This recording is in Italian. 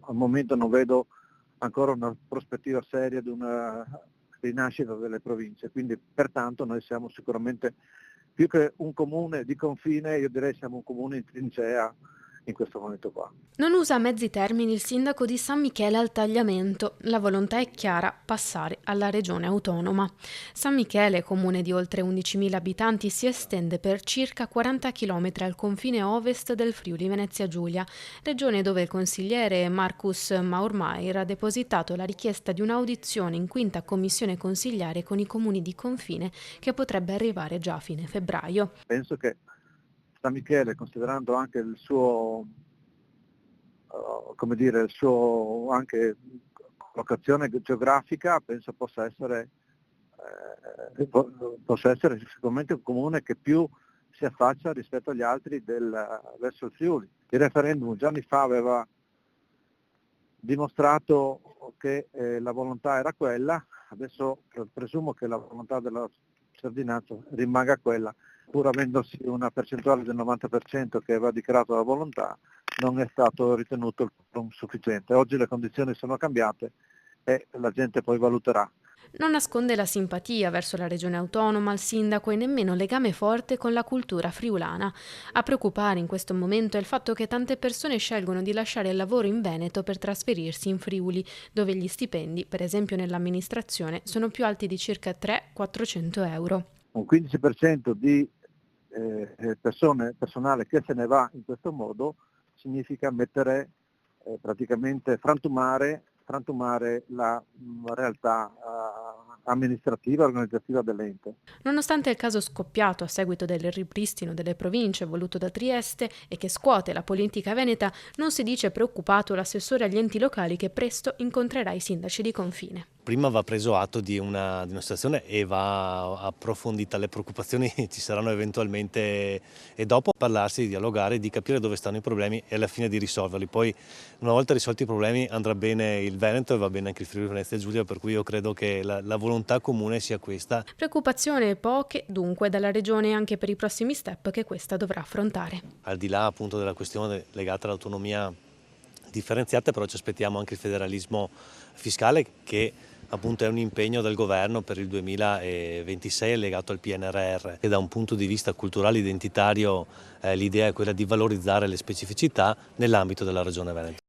al momento non vedo ancora una prospettiva seria di una rinascita delle province, quindi pertanto noi siamo sicuramente più che un comune di confine, io direi siamo un comune in trincea in questo momento qua. Non usa mezzi termini il sindaco di San Michele al tagliamento. La volontà è chiara: passare alla regione autonoma. San Michele, comune di oltre 11.000 abitanti, si estende per circa 40 km al confine ovest del Friuli Venezia Giulia, regione dove il consigliere Marcus Maurmair ha depositato la richiesta di un'audizione in quinta commissione consigliare con i comuni di confine, che potrebbe arrivare già a fine febbraio. Penso che San Michele, considerando anche il suo il suo anche collocazione geografica, penso possa essere sicuramente un comune che più si affaccia rispetto agli altri verso il Friuli. Il referendum già anni fa aveva dimostrato che la volontà era quella, adesso presumo che la volontà della cittadinanza rimanga quella, pur avendosi una percentuale del 90% che aveva dichiarato la volontà, non è stato ritenuto il quorum sufficiente. Oggi le condizioni sono cambiate e la gente poi valuterà. Non nasconde la simpatia verso la regione autonoma, il sindaco e nemmeno legame forte con la cultura friulana. A preoccupare in questo momento è il fatto che tante persone scelgono di lasciare il lavoro in Veneto per trasferirsi in Friuli, dove gli stipendi, per esempio nell'amministrazione, sono più alti di circa 300-400 euro. Un 15% di personale che se ne va in questo modo significa mettere praticamente frantumare la realtà amministrativa e organizzativa dell'ente. Nonostante il caso scoppiato a seguito del ripristino delle province voluto da Trieste e che scuote la politica veneta, non si dice preoccupato l'assessore agli enti locali che presto incontrerà i sindaci di confine. Prima va preso atto di una situazione e va approfondita, le preoccupazioni ci saranno eventualmente e dopo parlarsi, di dialogare, di capire dove stanno i problemi e alla fine di risolverli. Poi una volta risolti i problemi andrà bene il Veneto e va bene anche il Friuli Venezia Giulia, per cui io credo che la volontà comune sia questa. Preoccupazione poche dunque dalla regione anche per i prossimi step che questa dovrà affrontare. Al di là appunto della questione legata all'autonomia differenziata, però ci aspettiamo anche il federalismo fiscale che appunto è un impegno del governo per il 2026 legato al PNRR e da un punto di vista culturale identitario l'idea è quella di valorizzare le specificità nell'ambito della Regione Veneto.